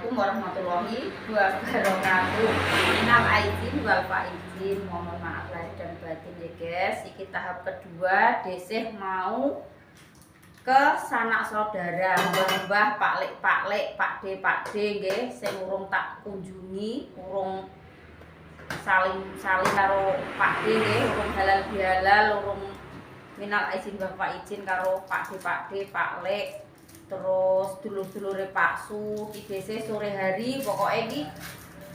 Assalamualaikum warahmatullahi wabarakatuh. Minal aidin wal faizin. Mohon maaf lahir dan batin ya guys. Iki tahap kedua desih mau ke sanak saudara, mbah-mbah, pak-lek, pak-de nggih sing urung tak kunjungi, urung saling karo pak-de nggih, urung halal bihalal, urung minal aidin wal faizin karo pak-de, pak-lek. Terus dulur-dulure Pak Su iki sore hari pokoknya iki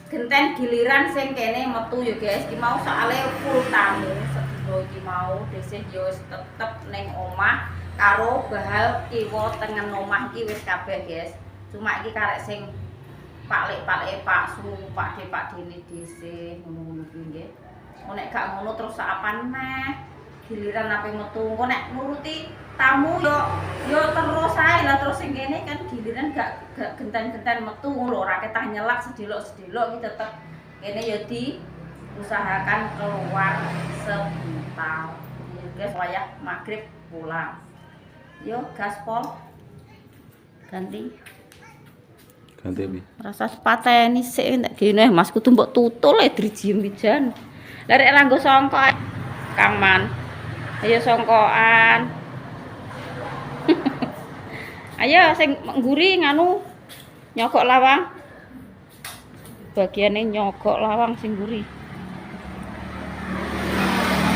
genten giliran sing kene metu ya guys. Iki mau soalé full tamu sedina iki mau desih yo tetep ning omah karo bahal kiwa tengen omah iki wis kabeh guys. Cuma iki karek sing Pak Pak Su, Pak Dene desih ngono-ngono kuwi nggih. Nek gak ngono terus apan neh giliran ape metu engko nek nuruti tamu yo terus ae lah terus sing kene kan giliran gak genten-genten metu lho ora ketah nyelak sedelok iki tetep kene yo diusahakan keluar sebentar. Ya guys, wayah magrib pulang. Yo gaspol. Ganti bi. Rasa sepateni sik nek gene Mas kudu mbok tutul drijiem wijan. Lah rek ra nggo sangka Kangman. Ayo songkoan. Ayo sing ngguri nganu nyogok lawang. Bagiane nyogok lawang sing ngguri.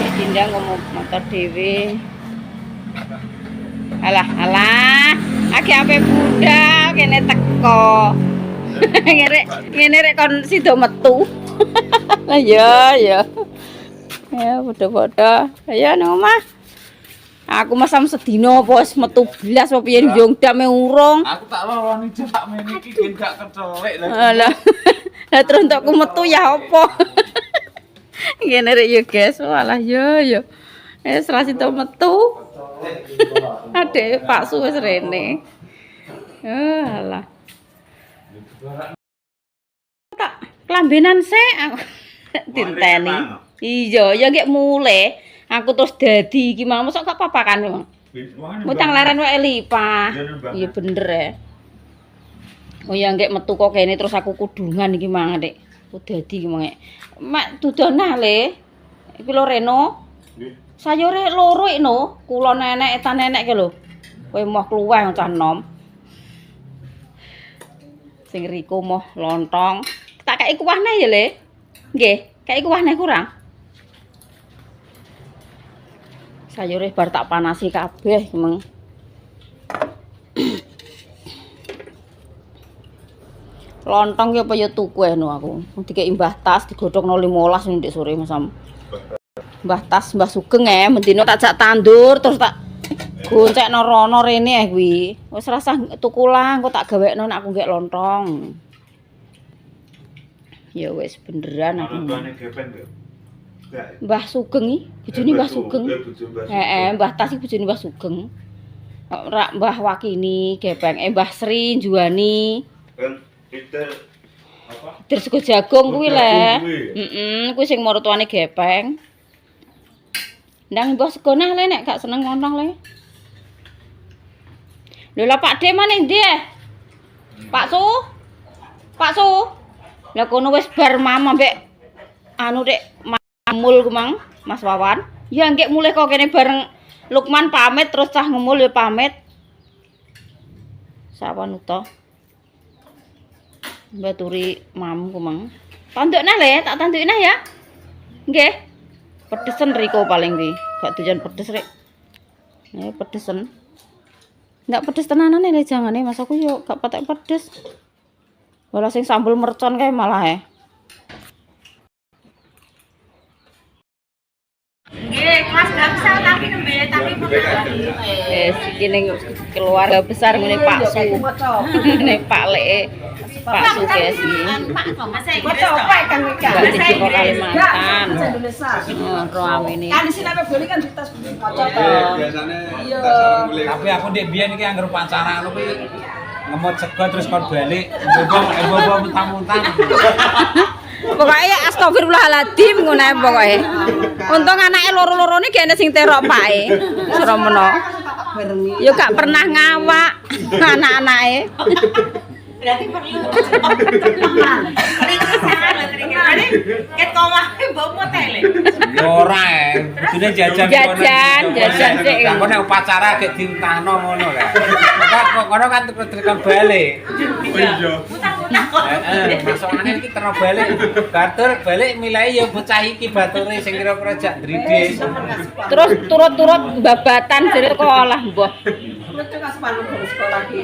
Kayak dindang ngomong motor dhewe. Alah, aki ape budal kene teko. ngene rek kon sida metu. Lah ya. Ya padha-padha. Ayo nang omah. Aku masam sedina apa wis metu blas apa piye yo ndame urung. Aku tak loroni jak mene iki gen gak kecolek lagi. Lah. Lah terus entukku metu ya apa? Ngene rek yo guys, walah yo. Wis ra sida metu. Adek Pak Su wis rene. Alah. Tak kelambenan sik aku tinteni. Iya, ya nggih mule. Aku terus dadi iki mau mosok gak apa-apa kan, Bang. Mutang laren wae lipah. Iya bener ya. Oh ya nggih metu kok kene terus aku kudungan iki mang, Dik. Ku dadi iki mang. Mak dudonah le. Iki lho Reno. Nggih. Sayure loro iki no. Kula nenek etan nenek ki lho. Kowe moh kluweh cah nom. Sing riku moh lontong. Tak kei kuah neh ya, Le. Nggih, kei kuah neh kurang. Sayure bar tak panasi kabeh meng. Lontong ya apa ya tuku eno aku. Dikeki Mbah Tas digodhogno 15 ndek sore masam. Mbah Tas Mbah Sugeng mendino tak jak tandur terus tak goncekno rono rene kuwi. Wis rasah tuku lah engko tak gawekno nek aku nggek lontong. Ya wis beneran aku. Mbah Sugeng iki, bojone Mbah Sugeng. Heeh, Mbah Tas iki bojone Mbah Sugeng. Rak Mbah Wakini, Gepeng, Mbah Sri Juwani. Peter apa? Peter sego jagung kuwi le. Heeh, kuwi sing martuane Gepeng. Ndang mbah sego neh le nek gak seneng lontong le. Lho lah Pak De maneh ndi? Pak Su? Pak Su. Lah kono wis bar mam ambek anu Dek Mul ku mang, Mas Wawan. Ya nggih mulih kok kene bareng Lukman pamit terus cah ngemul ya pamit. Sawan uta. Baturi mam ku mang. Tanduk nah le, tak tanduki nah ya. Nggih. Pedesen riko paling kuwi. Gak doyan pedes rek. Pedesen. Ndak pedes tenanan le jangane Mas aku yo gak patek pedes. Wala sing sambel mercon kae malah Nggih, Mas Gamsal tapi nembe tapi iki ning keluarga besar ngene Pak Su. Ngene Pak Le. Pak Su guys iki. Pak Mas iki apa kan iki? Iki kok Kalimantan. Ro amene. Kan sing nek boli kan ditas maca to. Biasane tapi aku ndek biyen iki anggere pacaran kuwi ngemot sego terus kon balik mbok muntang-muntang. Pokoknya astagfirullahaladzim ngono ae pokoke. Untung anake loro-lorone kene sing terok pake. Sromono. Ya gak pernah ngawak anak-anake. Berarti perlu teman. Ringkisan lho ringkisan. Ket komahe mbok motele. Ya ora kudune jajan Jajan sik. Kok nek upacara gek diutahno ngono lho. Kok kono kan tekan balik. Iya. Heeh, masukane iki terno balik. Batur balik milai ya bocah iki bature sing kira-kira jak ndridis. Terus turut-turut babatan jere kok olah mbah. Lucu Mas Manu dari sekolah iki.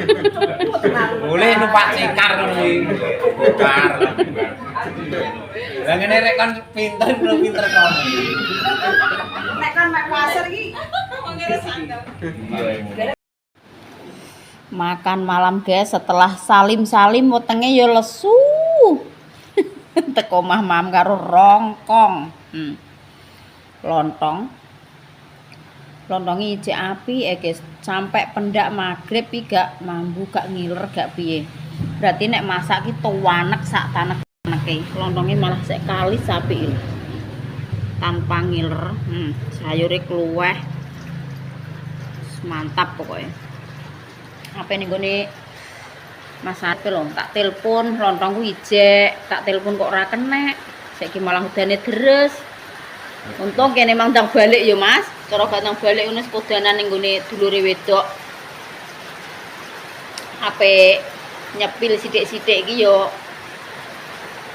Boleh numpak cikar kuwi. Cikar. Lah ngene rek kon pinter kon. Nek kan mek pasar iki ngene sandal. Makan malam guys, setelah salim-salim wetenge ya lesu. Teko omah mam karo rongkong. Lontong. Lontongi ijek api guys, sampai pendak magrib iki gak mambu, gak ngiler, gak piye. Berarti nek masak ki tuwanek sak tanek-taneke. Lontonge malah sekali sapi tanpa ngiler. Sayure kluweh. Mantap pokoknya. Apa nih gue Mas Arpe lho, tak telepon lontongku ijek, tak telepon kok ora kena. Saiki malah udane deres. Untung kene mang ndang balik ya Mas. Cara gak ndang balik ngono sekodanan ning gone dulure wedok. Ape nyepil sithik-sithik iki yo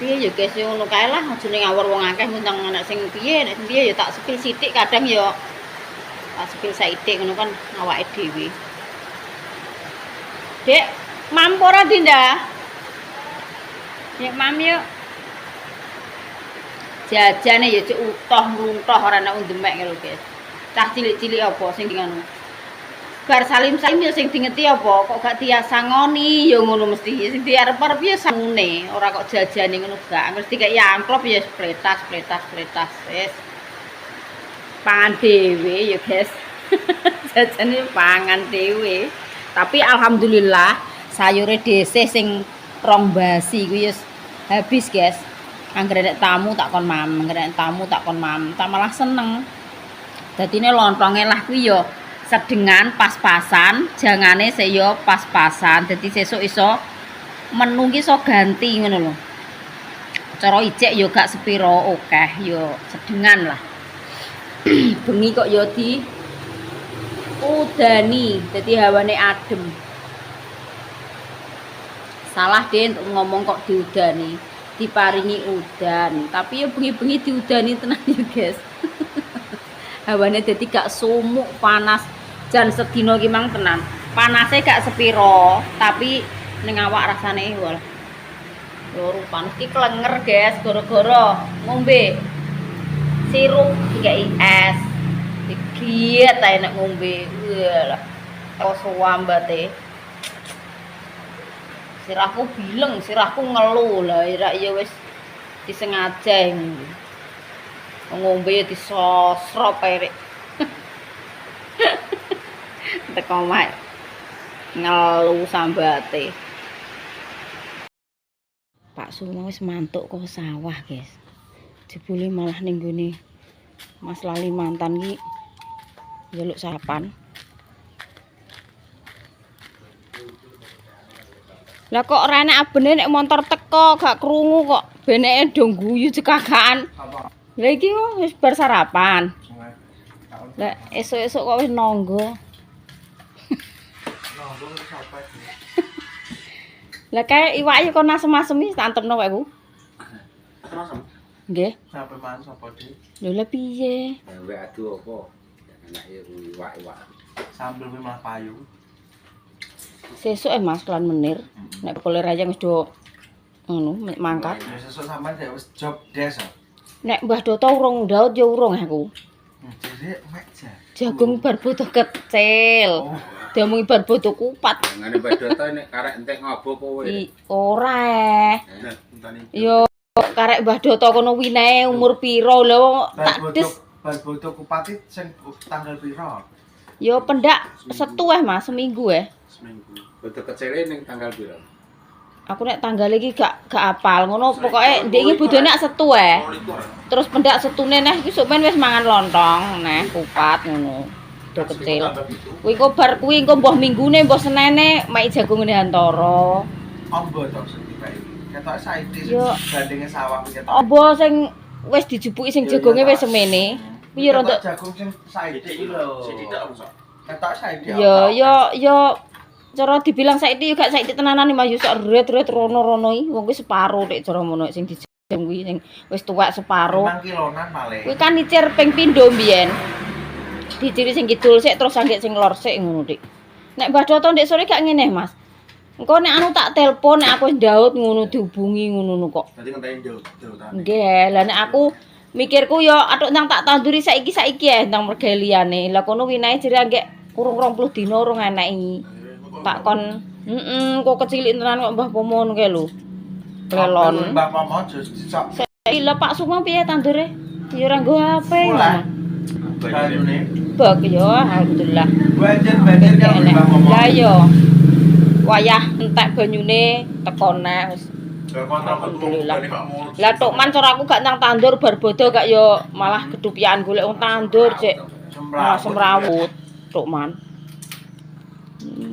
piye ya guys yo ngono kae lah, aja ning ngawur wong akeh muntang anak sing piye, nek piye ya tak sepil sithik kadang yo tak sepil saithik ngono kan awake dhewe. Dek, mampu ora Dinda? Nek mam yuk. Jajane ya cek utoh mluntoh ora nek ndemek lho, guys. Cah cilik-cilik apa sing ngono. Bar salim-salim ya sing dingeti apa? Kok gak diasangoni ya ngono mesti. Sing diarep-arep ya sangune, ora kok jajane ngono gak. Mesti kayak ya amplop ya spletas. Wis. Pangan dhewe ya, guys. Jajane pangan dhewe. Tapi alhamdulillah sayure dhisik sing rong basi kuwi wis habis, guys. Anggere nek tamu tak kon mam, tak malah seneng. Dadine lontonge lah kuwi ya sedengan pas-pasan, jangane saya pas-pasan. Dadi sesuk iso menu ki iso ganti ngono lho. Cara ijek ya gak sepiro akeh, ya sedengan lah. Bengi kok ya di udani, jadi hawane adem. Salah deh untuk ngomong kok diudani, diparingi udan, tapi ya bengi-bengi diudani tenan ya guys. Hawane jadi gak sumuk panas, jan sedino ki mang tenan. Panasnya gak sepiro, tapi ning awak rasane wal. Loro panas ki klenger guys, gara-gara ngombe sirup dikai es. Digiat ae nek ngombe. Walah. Kok suwambate. Sirahku bileng, sirahku ngelu lah, ira ya wis disengaja ngombe ya disosrop ae rek. Teko mak ngelu sambate. Pak Sumo wis mantuk kok sawah, guys. Jebule malah ning gone Mas Lali mantan ki njaluk sarapan. Lah kok ora enek abene nek motor teko gak krungu kok beneke do guyu cekakan. Lah iki wis bar sarapan. Lah esuk-esuk kok wis nonggo. Nonggo sapa iki? Lah kae iwake kok asem-asem tak antepno wae ku. Asem. Nggih. Sampai mangan sapa dik? Lho lah piye? Wek adu apa? Enake iwak-iwak. Sambil malah payu. Sesuk Mas lan menir. Nek kole rayang wis do ngono mangkat. Ya sesuk sampean wis job des. Nek Mbah Doto urung ndaut ya urung aku. Jadi mek Jagung barboto kecil. Diomongi barboto kupat. Ngene Mbah Doto nek karek entek ngobo kowe. Ora. Yo karek Mbah Doto kono winae umur piro lho tak des. Barboto kupat sing tanggal piro? Yo pendak setu Mas, seminggu Seminggu. Bodo kecile ning tanggal piro? Aku nek tanggal iki gak apal ngono pokoke ndek iki bodone setu Terus pendak setune neh iki sok ben wis mangan lontong neh kupat ngono. Do kecil. Kuwi engko bar kuwi engko mbah minggune mbah senene mek jagungane Hantara. Ombo to sing dikai. Ketok saiki Yo. bandinge sawah ketok. Apa sing wis dijupuki sing jagonge wis semene. Kuwi rontok jagung sing saiki iki lho. Sithik tok mosok. Ketok saiki. yo cara dibilang saiki yo gak saiki tenanan Mas yo sok ret-ret rono-rono iki wong kuwi separo nek cara ngono sing dijeng kuwi sing wis tuwek separo. 5 kilonan malih. Kuwi kan nicir ping pindho mbiyen. Diciri sing kidul sik terus anggek sing lor sik ngono Dik. Nek Mbah Doto ndek sore gak ngene Mas. Engko nek anu tak telepon nek aku wis ndaut ngono dihubungi ngono kok. Dadi ngenteni ndel. Nggih, lah nek aku mikirku yo atuk nang tak tanduri saiki ya nang mergeliane. Lah kono winae jere anggek kurung 20 dina urung eneki. Tak kon kok kecilik tenan kok Mbah Pomo ngono kae lho. Klelon. Mbah Pomo jus sok. Saiki lah Pak Sumang piye tandure? Ya ora nggo HP. Banyune. Bak yo alhamdulillah. Banjir karo Mbah Pomo. Lah yo. Wayah entek banyune teko nek wis. Alhamdulillah. Lah Tukman cara aku gak nang tandur bar bodo gak yo malah kedupian golek wong tandur cek. Malah semrawut Tukman.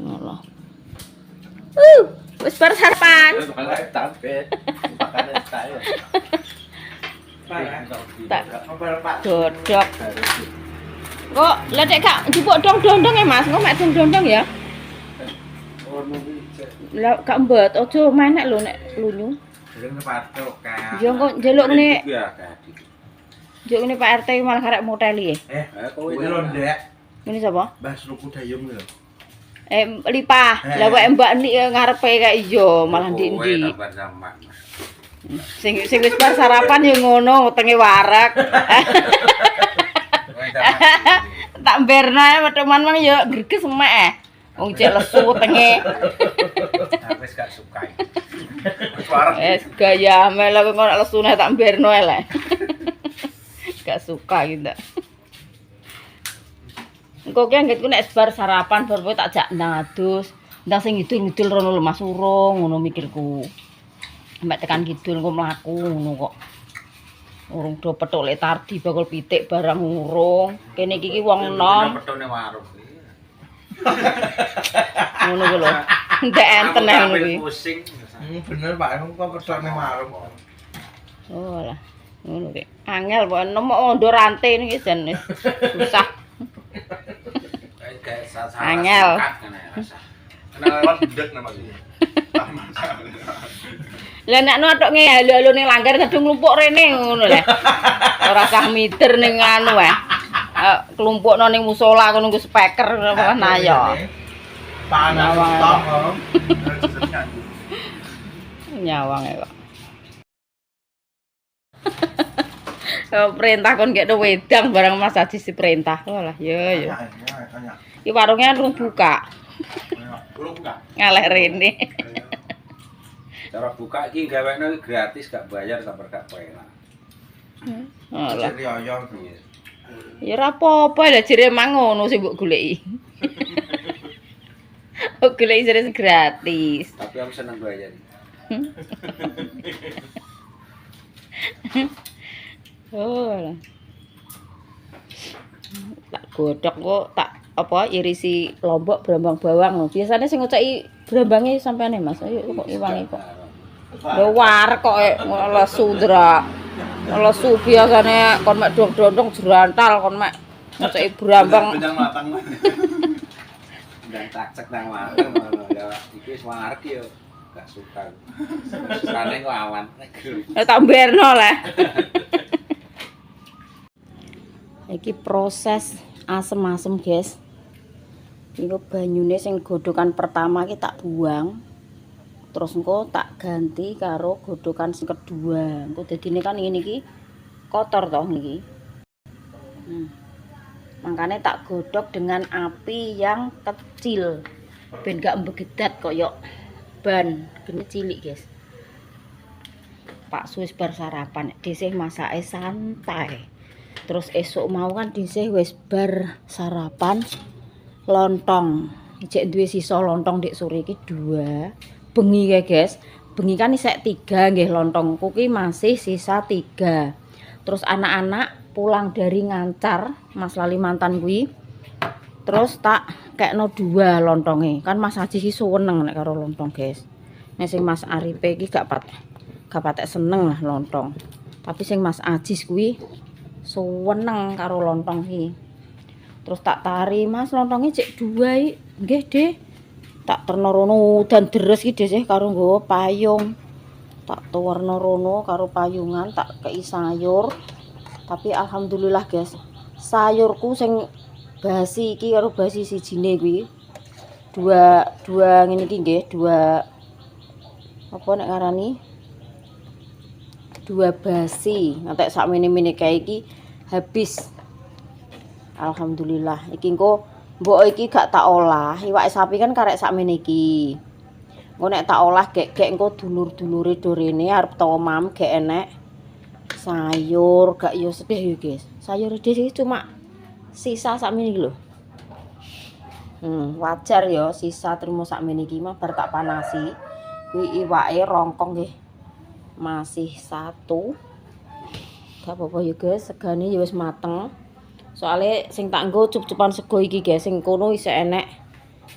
Allah. Wis bar sarapan. Tak dodok. Kok lah nek gak njupuk dong-dondong ya Mas, kok mek dong-dondong ya? Lah gak mbet, aja menek lho nek lunyu. Dereng patok kan. Ya kok njaluk ngene, Ya gadi. njaluk ngene Pak RT malah karek moteli. Kowe Kuwi lho Ndek. Ngene sapa? Mbah Sluku Dayung lho. Lipah. Lah wae Mbak Nik ngarepe kae iya malah ndi-ndi. Sing wis bar sarapan ya ngono, wetenge wareg. Tak mberno ae weteman mang ya greges emek. Wong cek lesu wetenge. Wis gak suka. Gaya mele kok ora lesune tak mberno ae lek. Gak suka gitu. Engko ki anggitku nek bar sarapan bar tak jak ndang adus. Ndang sing ngidul-ngidul rono lho Mas urung ngono mikirku. Mbak tekan kidul engko mlaku ngono kok. Urung do petuk lek tardi bakul pitik barang urung. Kene iki wong enom. Petone warung. Ngono ku lho. Ndek enten ae ngono kuwi. Pusing. Bener Pak, kok petone warung. Oh lah. Ngono ki. Angel kok enom kok ondo rantai niki jan susah. Angel. Kenal lewat ndek namanya. Lah nek notok halo-halo ning langgar kadung nglumpuk rene ngono lho. Ora usah mider ning anu wae. Kelumpukno ning musala kono nggo speaker nah ya. Panas tok. Nyawang kok. Perintah kon gekno wedang barang Mas Haji diperintah. Oh lah ya. Iki warungnya urung buka. Urung buka. Ngaleh rene. Cara buka iki gawekno gratis gak bayar sampe gak enak. Oh lah. Jadi oyong. Ya ora apa-apa lah jere mang ngono sing mbok goleki. Oh goleki jere gratis. Tapi aku seneng bayar. Oh lah. Tak godhog kok tak apa irisi lombok brambang bawang lho. Biasane sing ngoceki brambange sampeane Mas. Ayo kok iwangi kok. Lho war kok lesu ndra. Lesu biasane kon mek dong-dong jerantal kon mek ngoceki brambang. Benjang matang. Dan cak-cak nang matang ya iki wis wareg ya gak suka. Sukane kok awan. Ya tak mberno lah. Iki proses asem-asem, guys. Iki banyune sing godhokan pertama iki tak buang. Terus engko tak ganti karo godhokan sing kedua. Engko dadine kan ngene iki kotor toh niki. Makanya tak godhog dengan api yang kecil. Ben gak mbegedat koyo ban. Gene cilik, guys. Pak Suis bar sarapan, dhisih masake santai. Terus esok mau kan dhisih wis bar sarapan lontong. Cek duwe sisa lontong dik sore iki 2. Bengi ya guys. Bengi kan isek 3 nggih lontongku ki masih sisa 3. Terus anak-anak pulang dari Ngancar, Mas Lali mantan kuwi. Terus tak kekno 2 lontonge. Kan Mas Haji ki suweneng nek karo lontong, guys. Nek sing Mas Aripe iki gak patek seneng lah lontong. Tapi sing Mas Ajis kuwi seneng karo lontong iki. Terus tak tari, "Mas, lontongnya cek 2 iki." "Nggih, Deh." Tak terno rono udan deres iki Deh karo nggawa payung. Tak tuwerno rono karo payungan, tak kei sayur. Tapi alhamdulillah, guys. Sayurku sing basi iki karo basi sijine kuwi. Dua ngene iki nggih, dua apa nek ngarani? Dua basi. Ngantek sakmene-mene kae iki habis. Alhamdulillah. Iki engko mbok iki gak tak olah. Iwak sapi kan karek sakmene iki. Engko nek tak olah gek engko dulur-dulure do rene arep tomam gek enek sayur, gak yo sedih yo, guys. Sayur iki cuma sisa sakmene iki lho. Wajar ya sisa trimo sakmene iki mah bar tak panasi. Kuwi iwake rongkong nggih. Masih 1. Gak apa-apa ya, guys. Segane ya wis mateng. Soale sing tak nggo cup-cupan sego iki, guys. Sing kono isih enek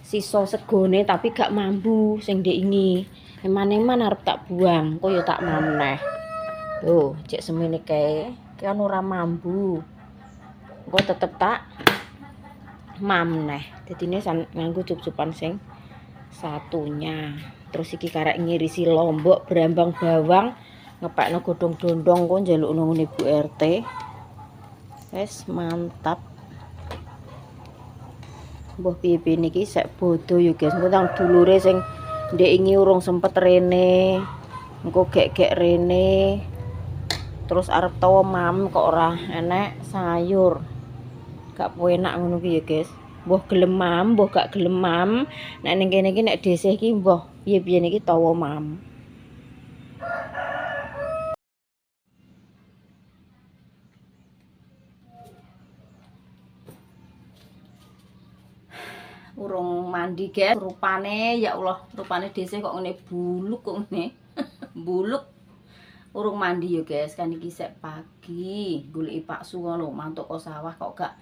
sisa segone tapi gak mambu sing ndek ini. Eman-eman arep tak buang, kok ya tak maneh. Tuh, cek semene kae. Ki anu ora mambu. Engko tetep tak mamneh. Dadine nganggo cup-cupan sing satunya. Terus iki karek ngirisi lombok, brambang bawang, ngepekno godhong dondong kok njalukno ngene Bu RT. Wes mantap. Mbah piye-piye niki sek bodo yo, guys. Engko nang dulure sing ndek iki urung sempet rene. Engko gek-gek rene. Terus arep tawa mam kok ora enek sayur. Gak enak ngono ki ya, guys. Mbah gelem mam, mbah gak gelem mam. Nek ning kene iki nek desih iki mbah piye-piye niki tawa mam. Urung mandi, guys. Rupane ya Allah, rupane desih kok ngene buluk kok ngene. Buluk. Urung mandi ya, guys. Kan iki sek pagi, goleki paksu lho, mantuk kok sawah kok gak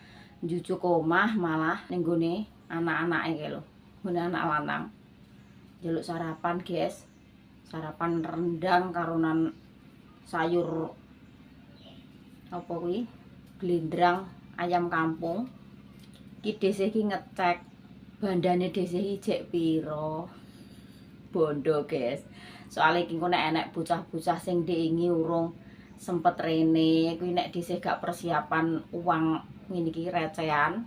njujuk omah, malah ning gone anak-anake iki lho. Gone anak lanang. Njaluk sarapan, guys. Sarapan rendang karonan sayur apa kuwi? Blendrang ayam kampung. Iki desih iki ngecek bandane desih iki jek piro. Bondo, guys. Soale iki nek enek bocah-bocah sing ndek urung sempet rene, kuwi nek desih gak persiapan uang ngene iki recehan.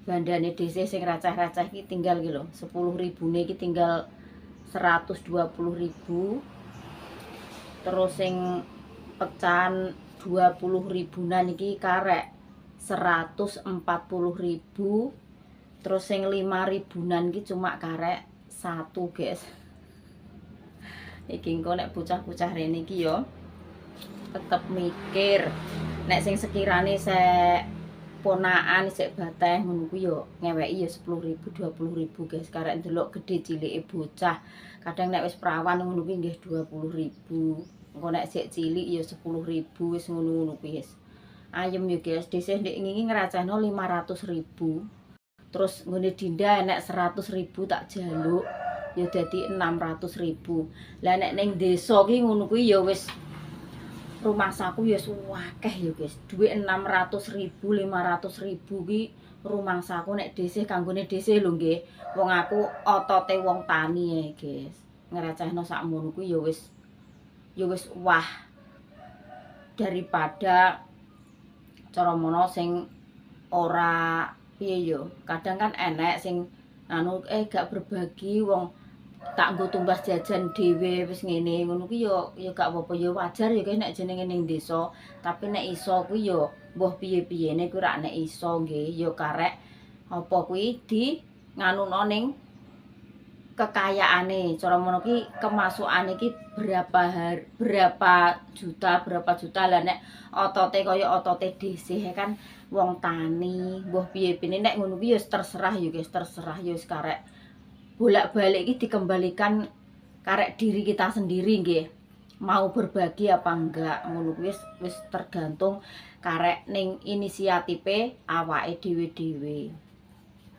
Bandane desih sing receh-receh iki tinggal iki lho, 10.000-ne iki tinggal 120.000. Terus sing pecahan 20.000-an iki karek 140.000. Terus sing 5.000-an iki cuma karek 1, guys. Iki engko nek bocah-bocah rene iki yo tetep mikir. Nek sing sekirane sek ponakan sik bateh ngono kuwi yo ngeweki yo 10.000 20.000, guys. Karek ndelok gedhe cilike bocah. Kadang nek wis prawan ngono kuwi nggih 20.000. Engko nek sik cilik yo 10.000 wis ngono-ngono kuwi, guys. Ayem yo, guys. Desih ndek ngiki ngracehno 500.000. Terus ngene Dinda enek 100.000 tak jaluk ya dadi 600.000. Lah nek ning desa ki ngono kuwi ya wis rumangsaku ya akeh ya, guys. Duit 600.000, 500.000 ki rumangsaku nek dhisih kanggone dhisih lho nggih. Wong aku otote wong tani guys. Ngracehno sakmono kuwi ya wis wah. Daripada cara mono sing ora piye yo. Kadang kan enek sing anu gak berbagi wong tak nggo tumbas jajan dhewe wis ngene ngono kuwi ya gak apa-apa ya wajar ya guys nek jenenge ning desa. Tapi nek iso kuwi ya mbah piye-piyene kuwi ra nek iso nggih ya karek apa kuwi di nganuno ning kekayaane. Cara ngono ki kemasukane iki berapa juta lah nek otote kaya otote dhisih kan wong tani mbah piye-piyene nek ngono kuwi ya terserah ya guys, terserah ya wis karek bolak-balik iki dikembalikan karek diri kita sendiri nggih. Mau berbagi apa enggak ngono kuwi wis tergantung karek ning inisiatife awake dhewe-dhewe.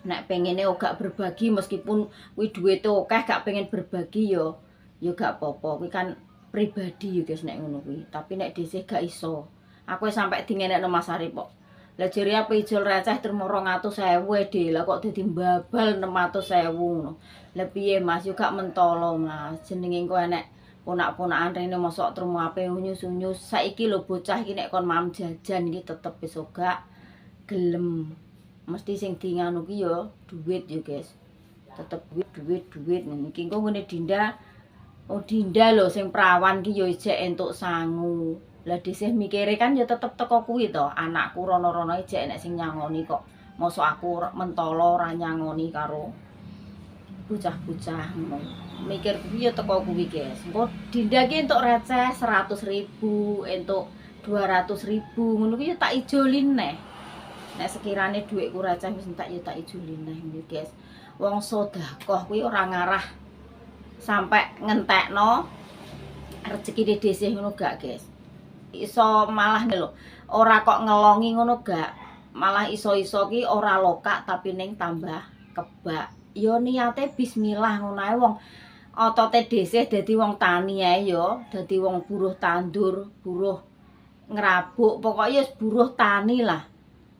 nek pengene gak berbagi meskipun kuwi duwite akeh gak pengen berbagi yo gak apa-apa kuwi kan pribadi ya guys nek ngono kuwi tapi nek dhisik gak iso aku sampai dingenekno Mas Arif kok lah jere apa ijol receh termo 200.000 dhe lah kok dadi mbabal 600.000 ngono lah piye Mas yo gak mentolo Mas jenenge engko enek ponak-ponakan rene mosok termo ape nyus-nyus saiki lho bocah iki nek kon mam jajan iki tetep wis gak gelem mesti sing dianganu ki yo duit yo guys tetep duit iki engko ngene Dinda Dinda lho sing prawan ki yo ijek entuk sangu lah dhisik mikire kan yo tetep teko kuwi to anakku rono-rono ijek enek sing nyangoni kok mosok aku mentolo ora nyangoni karo bocah-bocah ngono mikir kuwi yo teko kuwi guys engko Dinda ki entuk receh 100.000 entuk 200.000 ngono ki yo tak ijolin neh nek sekirane dhuwitku receh wis entek ya tak ijoli neh guys. Wong sedekah kuwi ora ngarah sampai ngentekno rezekine dhisik ngono gak, guys. Iso malah lho, ora kok ngelongi ngono gak. Malah iso-iso ki ora lokak tapi ning tambah kebak. Ya niate bismillah ngono ae wong otote dhisik dadi wong tani ae ya, dadi wong buruh tandur, buruh ngrabuk, pokoknya buruh tani lah.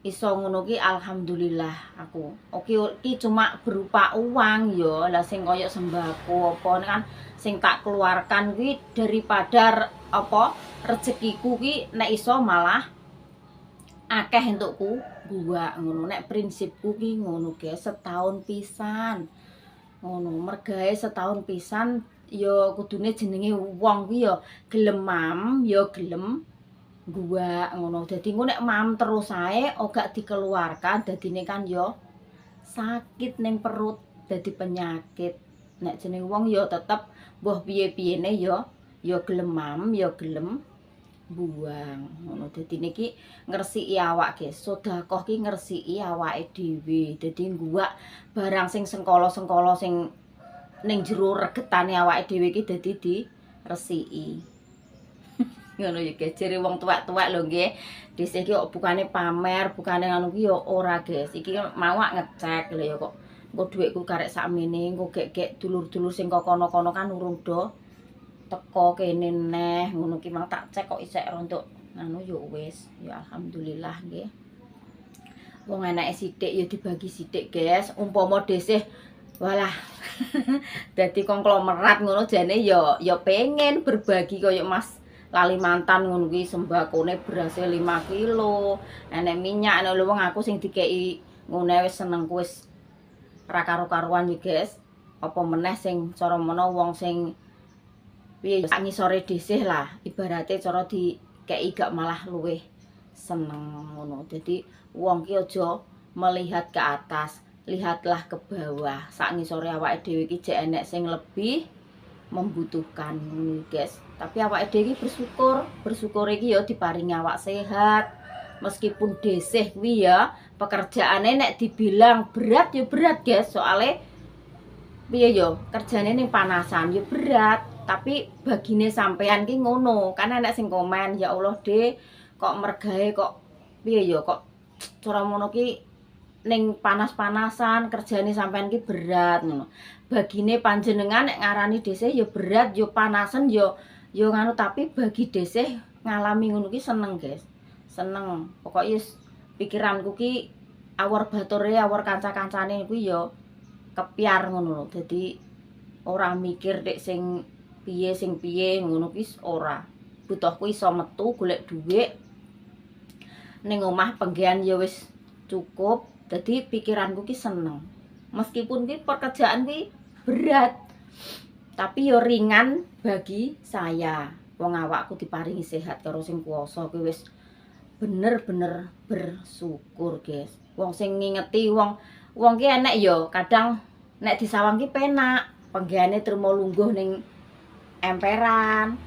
Iso ngono ki alhamdulillah aku. Oke iki cuma berupa uang ya. Lah sing koyo sembako apa kan sing tak keluarkan kuwi daripada apa rezekiku ki nek iso malah akeh entukku gua ngono. Nek prinsipku ki ngono guys, setahun pisan. Ngono, mergae setahun pisan ya kudune jenenge wong ki ya gelem mam, ya gelem gua ngono. Dadi engko nek mam terus ae gak dikeluarkan dadine kan yo sakit ning perut dadi penyakit. Nek jeneng wong yo tetep mbuh piye-piyene yo gelem mam, yo gelem buang ngono. Dadi niki ngresiki awak guys. Sedekah ki ngresiki awake dhewe. Dadi gua barang sing sengkala-sengkala sing ning jero regetane awake dhewe ki dadi diresiki. Ngono ya guys, jere wong tuwek-tuwek lho nggih. Dhisik iki kok bukane pamer, bukane ngono ki ya ora guys. Iki mau ngecek lho ya kok. Engko dhuwitku karek sakmene, engko gek-gek dulur-dulur sing kok kono-kono kan urung do teko kene neh. Ngono ki mang tak cek kok isek rontok. Anu ya wis, ya alhamdulillah nggih. Wong enake sithik ya dibagi sithik guys. Umpama dhisik walah dadi konglomerat ngono jane ya pengen berbagi kaya Mas Kalimantan ngono kuwi sembakone beras 5 kilo, enek minyak enek lho wong aku sing dikeki ngene wis senengku wis ra karo-karuan iki guys. Apa meneh sing cara menawa wong sing piye sak ngisore dhisik lah, ibarate cara dikeki gak malah luwih seneng ngono. Dadi wong ki aja melihat ke atas, lihatlah ke bawah. Sak ngisore awake dhewe iki jek enek sing lebih membutuhkan guys. Tapi awake dhewe bersyukur iki ya diparingi awak sehat. Meskipun desih kuwi ya pekerjaane nek dibilang berat ya berat guys. Soale piye ya kerjane ning panasan ya berat, tapi bagine sampean ki ngono. Kan enek sing komen, ya Allah De, kok mergae kok piye ya kok cara ngono ki ning panas-panasan kerjane sampean ki berat ngono. Bagine panjenengan nek ngarani desih ya berat, ya panasan ya nganu, tapi bagi desih ngalami ngono ki seneng, guys. Seneng. Pokoke pikiranku ki awor bature, awor kanca-kancane kuwi ya kepiar ngono lho. Dadi ora mikir nek sing piye ngono ki ora. Butuhku iso metu golek dhuwit ning omah penggean ya wis cukup. Dadi pikiranku ki seneng. Meskipun ki pekerjaan ki berat, tapi yo ringan bagi saya. Wong awakku diparingi sehat karo sing kuwasa kuwi wis bener-bener bersyukur, guys. Wong sing ngingeti wong ki enek yo kadang nek disawang ki penak, penggane trimo lungguh ning emperan.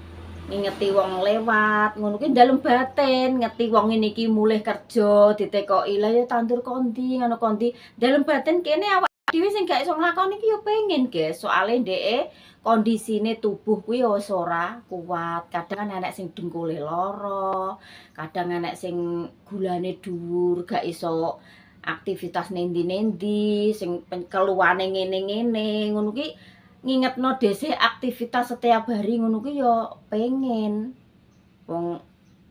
Ngingeti wong lewat, ngono ki dalem batin, ngeti wong ngene iki mulih kerja, ditekoki lha ya tandur kondi, ngono kondi. Dalem batin kene awak dhewe sing gak iso nglakoni iki yo pengen, guys. Soale ndeke kondisine tubuh kuwi wis ora kuat. Kadang enek sing dengkule lara, kadang enek sing gulane dhuwur, gak iso aktivitas nendi-nendi sing keluwane ngene-ngene ngono ki ngingetno dhisik aktivitas setiap hari ngono ki ya pengen wong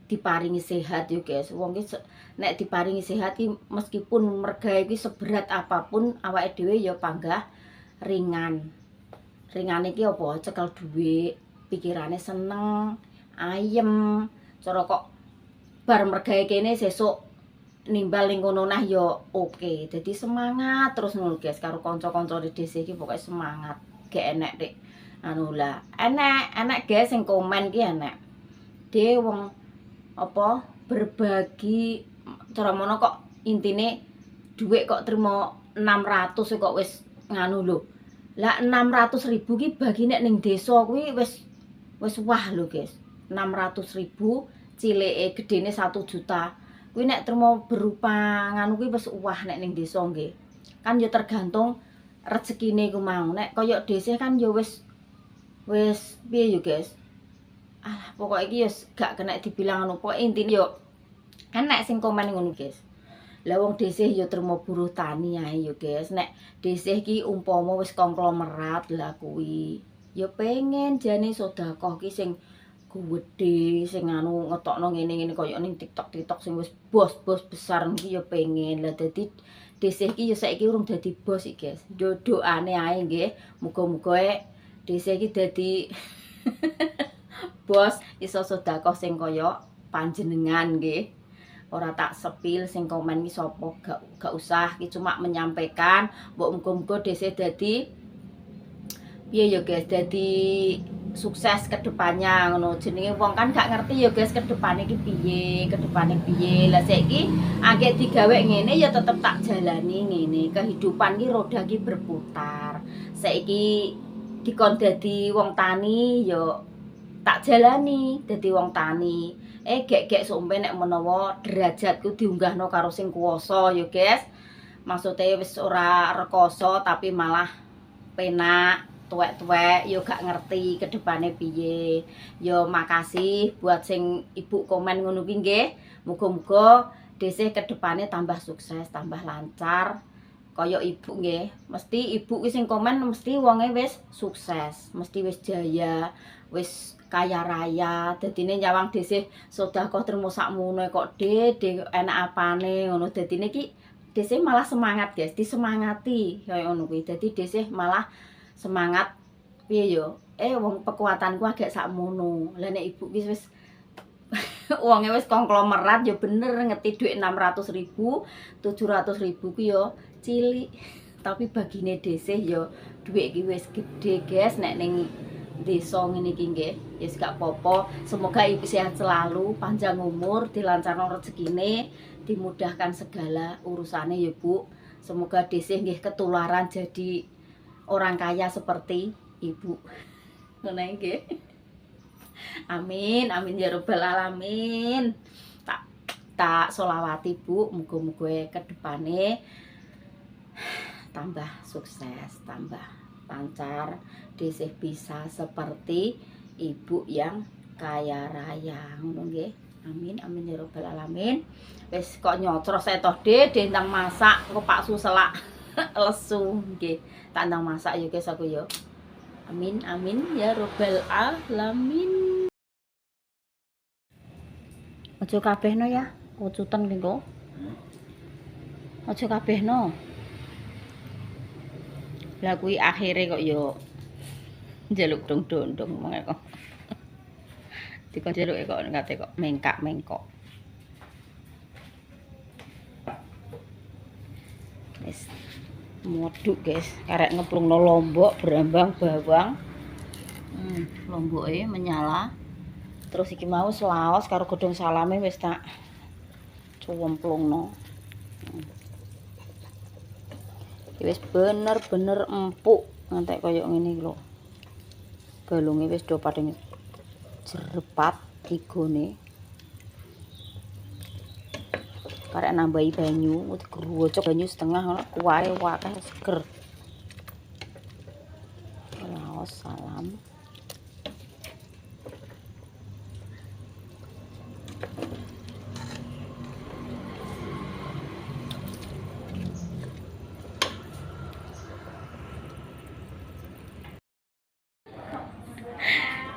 diparingi sehat yo guys. Wong ki nek diparingi sehat ki meskipun mergawe ki seberat apapun awake dhewe ya panggah ringan. Ringan iki apa? Cekel dhuwit, pikirane seneng, ayem. Cara kok bar mergawe kene sesuk nimbal ning kono nah ya oke. Dadi semangat terus ngono guys karo kanca-kanca di desa iki pokoke semangat. Gek enek dik anu lah. Enek guys sing komen ki enek. Dhe wong apa berbagi cara mono kok intine dhuwit kok trimo 600 kok wis nganu lho. Lah 600.000 ki bagi nek ning desa kuwi wis wah lho guys. 600.000 cileke gedene 1 juta. Kuwi nek trimo berupa nganu kuwi wis wah nek ning desa nggih. Kan ya tergantung rezekine ku mau. Nek kaya desa kan ya wis piye yo guys. Alah pokoke iki ya gak kena dibilang anu. Pokoke intine yo enek sing komen ngono guys. Lah wong dhisih ya trimo buruh tani ae ya guys. Nek dhisih ki umpama wis konglomerat lah kuwi ya pengen jane sedekah ki sing gede sing anu ngetokno ngene-ngene kaya ning TikTok sing wis bos-bos besar iki ya pengen. Lah dadi dhisih ki ya saiki urung dadi bos iki guys. Doane ae nggih. Muga-muga dhisih ki dadi bos iso sedekah sing kaya panjenengan nggih. Ora tak sepil sing komen ki sapa gak usah ki cuma menyampaikan mbok muga-muga dhisik dadi piye ya guys dadi sukses ke depannya ngono jenenge wong kan gak ngerti ya guys ke depane ki piye lah saiki angge digawe ngene ya tetep tak jalani ngene kehidupan ki roda ki berputar saiki dikon dadi wong tani ya tak jalani dadi wong tani gek sampe nek menawa derajatku diunggahno karo sing kuwasa ya guys maksudnya wis ora rekoso tapi malah penak tuwek-tuwek yo gak ngerti ke depane piye yo makasih buat sing ibu komen ngono ki nggih muga-muga dhisik ke depane tambah sukses tambah lancar kaya ibu nggih mesti ibu ki sing komen mesti wonge wis sukses mesti wis jaya wis kaya raya dadine nyawang dhisik sedekah trimo sakmono kok Dek enak apane ngono dadine ki dhisik malah semangat guys disemangati kaya ngono kuwi dadi dhisik malah semangat piye yo wong kekuatanku agak sakmono lah nek ibu ki wis wonge wis konglomerat ya bener ngeti dhuwit 600.000 700.000 ki yo cilik tapi bagine dhisik yo dhuwit ki wis gede guys nek ning desa ngene iki nggih ya gak apa-apa semoga ibu sehat selalu panjang umur dilancarno rezekine dimudahkan segala urusane ya Bu semoga dhisik nggih ketularan jadi orang kaya seperti ibu ngono nggih amin amin ya rabbal alamin tak selawati Bu muga-muga ke depane tambah sukses tambah lancar dhisik bisa seperti ibu yang kaya raya ngono nggih amin amin ya rabbal alamin wis kok nyocros toh ndang masak kok Pak Suselak lesu nggih tak ndang masak ya guys aku ya amin amin ya rabbal alamin aja kabehno ya ucutan ki kok aja kabehno lah kuwi akhire kok yo njaluk dong-dong mongke kok. Dikon jaluke kok ngate kok mengkak-mengkok. Wis moduk guys, karek ngeplungno lombok berambang bawang. Lomboke menyala. Terus iki mau slaos karo godhong salame wis tak cuwemplungno. Wis bener-bener empuk ngantek kaya ngene iki lho. Galunge wis do padha jerepat igone. Karek nambahi banyu, digruwocok banyu setengah ngono kuwahe akeh seger. Laos salam.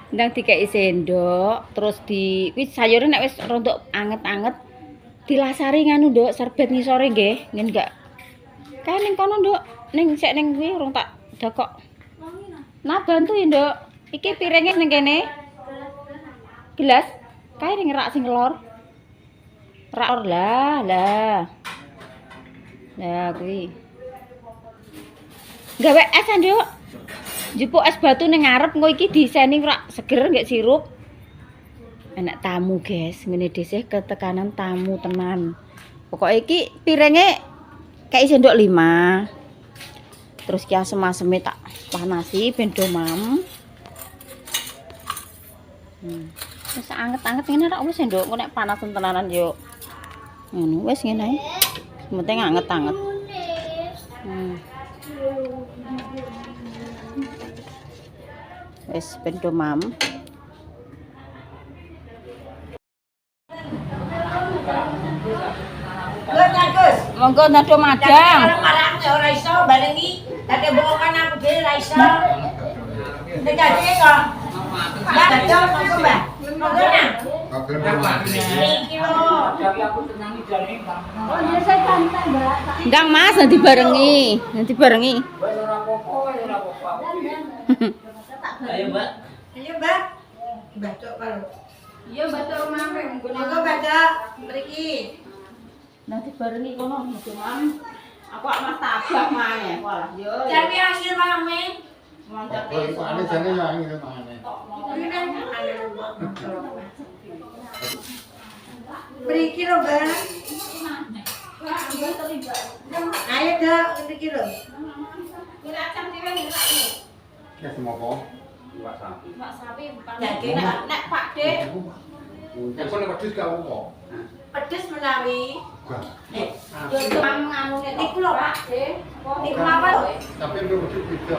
Ndang dikeki sendok, terus di kuwi sayure nek wis rontok anget-anget dilasari nganu, Nduk, serbet ngisore nggih. Ngen enggak. Kae ning kono, Nduk. Ning sik ning kuwi urung tak dakok. Nah, bantu ya, Nduk. Iki piringe ning kene. Gelas. Kae ning rak sing kelor. Rak or lah. Lah kuwi. Gawe es, Nduk. Jupuk es batu ning ngarep engko iki diseni rak seger nggak sirup. Enak tamu, guys. Ngene dhisik ketekanan tamu tenan. Pokoke iki piringe kayak sendok 5. Terus ki asem-aseme tak panasi ben do mam. Wis anget-anget ngene rak wis nduk, engko nek panas tenanan yo. Ngono wis ngene ae. Penting anget-anget. Wis ben do mam. Monggo nado madang. Marang ora iso balengi. Dadi bokongan aku dhewe ora iso. Nek dadi kok. Ya betul monggo, Mbak. Monggo nang. Iki lho. Oh, ya saya santai, Mbak. Ndang Mas nanti barengi. Ayo, Mbak. Ayo, Mbak. Batuk kalau. Iya batur mangke Monggo batuk mriki. Nanti barengi kono Mam. Aku Mas tabah maneh. Walah yo. Tapi hasil mame. Mantap. Ane jane ya ngene mangane. Mriki lho, Mbak. Ayo, Dok, mriki lho. Ya semoga. Iwak sapi. Mbak sapi Daging, Mbak. nek Pak Dik Ya kok nek wedhus gak apa. Pedes menawi. Gak. yo nganu Niku lho, Pak. Dik. Niku mawon. Tapi lu wedhus beda.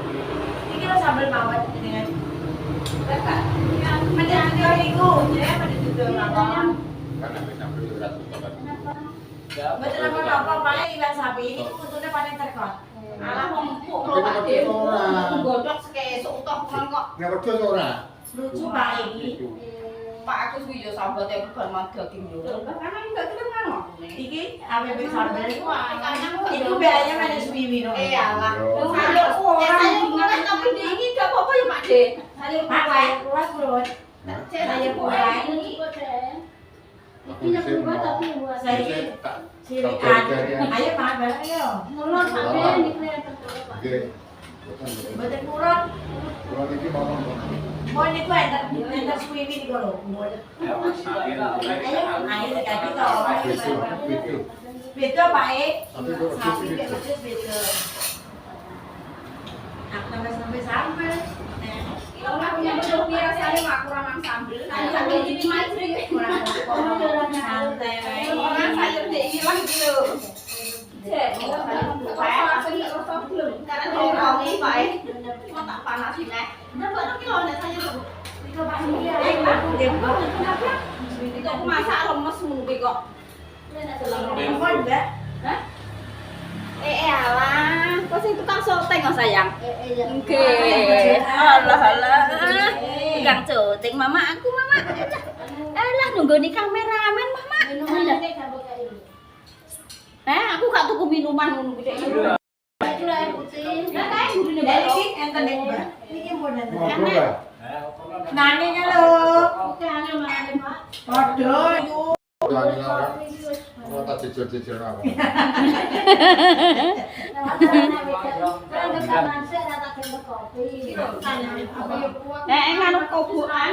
Iki lho sambel mawon dengan. Menjadi niku, ya, menjadi mawon. Kan nek sampe 200 banget. Betul apa Pak, iwak sapi ini kutune paling terkot. Alah wong empuk Tapi lho Pak nek Dik. wedhus ora. Godhog sekesuk utuh tenan kok. Nek wedhus ora. Lucu Pak iki. Pak aku kuwi yo sambat aku bar mang daging lho. Karena enggak kedengar kok. Iki AWB sambel iku. Iku Iku biayanya mana suwi no. Eh alah. Yo. Sayur kurang tapi ini enggak apa-apa ya Pak Dik. Sayur Pak, kurang. kurang kurang. Sayur kurang. Aku sih mau. Saya tak sirikan. Ayo Pak, bareng yo. Ngulon sampe niku ya. Oke. Mboten kurang. Kalau iki mau Mau niku enter suwi niku lho. Iwak sapi. Ayo dikaki to. Betul. Beda Pak E. Tapi kok Sapi wedhus kek beda. wedhus beda. Aku sampai sambel. Kalau aku yang belum biasa saya mak kurang mang sambel. Sambil jadi majri. Kurang santai wae. Orang sayur dek hilang gitu. Cek, saya rasa belum. Karena dia wangi Pak. Cuma tak panasin nek. Dapat lagi loh nek sayur. Itu Pak itu aku masak lemes mungkin kok. Mohon Mbak. Hah? Alah, kok sing tukang syuting kok sayang? Nggih. Alah. Tukang syuting mama aku mama. Alah nunggoni kameramen mama. Aku gak tuku minuman ngono gede. Itu air putih. Lah kae gurine Dari bae. iki enten nek Mbak. Iki mau enten. Mau coba? Nane lho. Oke, ana manane Pak. Padha iku. Lagi orang. Mau tak jejel-jejel aku. Nganu kobukan.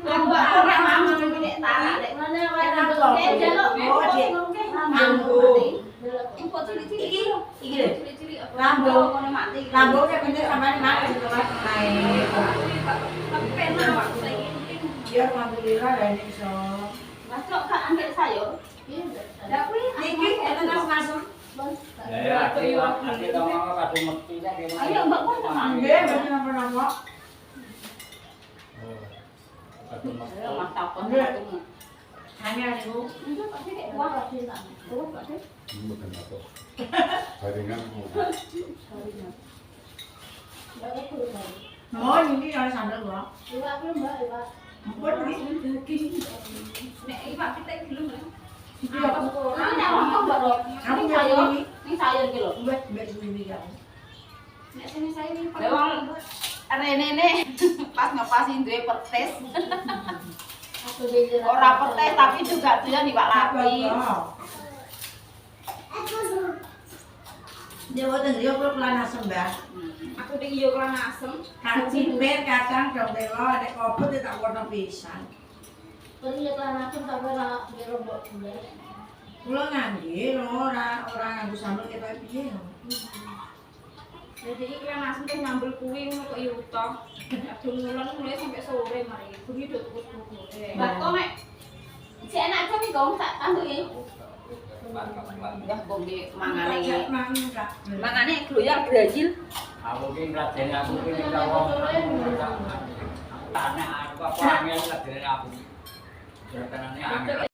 Mbak ora mau nek tanah nek mana wae njaluk. Iki lho. Lambung. Lambung nek bener sampean makan itu Mas. Ya alhamdulillah lah ini iso. Mas kok gak ambil sayur? Lah kuwi Niki enten asem. Ya, aku ngomong kadung mesti kan. ayo Mbak kok tak Nggih, mboten napa-napa. Kadung mesti. Mas takon. Hanya niku. Enggak Pak Dik kuah Pak Dik. Kuah Pak Dik. Bukan apa. Jaringan. Mbak Mau ini kalau sambal gua. Iwak belum mbak, iwak. Ampun ini. Nek iwak kita belum lah. Iki Apa aku kurang? Apa mbak Ro? Aku Ini sayur. sayur, ini sayur gitu. mbet ini kan. Nek sini sayur ini. Lewang Rene pas ngepasin duwe pertes. Ora pertes tapi juga doyan iwak lapis. Jawa Tengah yo kula pelan asem, Mbak. Aku ning yo kelan asem. Kacang ber kacang dong telo ada kopi tak warna pisan. Terus yo kelan asem tapi ora ngerombok gula. Kula ngangge ora nganggo sambel ketok piye. Jadi iki kelan asem teh nyambel kuwi ngono kok yo utoh. Aduh ngulon mulai sampai sore mari. Kuwi do tukus-tukus. Mbak kok nek si enak kok gong tak tanduki. Wah, bongge mangane iki. Mangane gloyang Brazil. Aku ki ngrajeni aku ki ora wong. Tanah aku apa angel ngrajeni aku. Jatanane angel.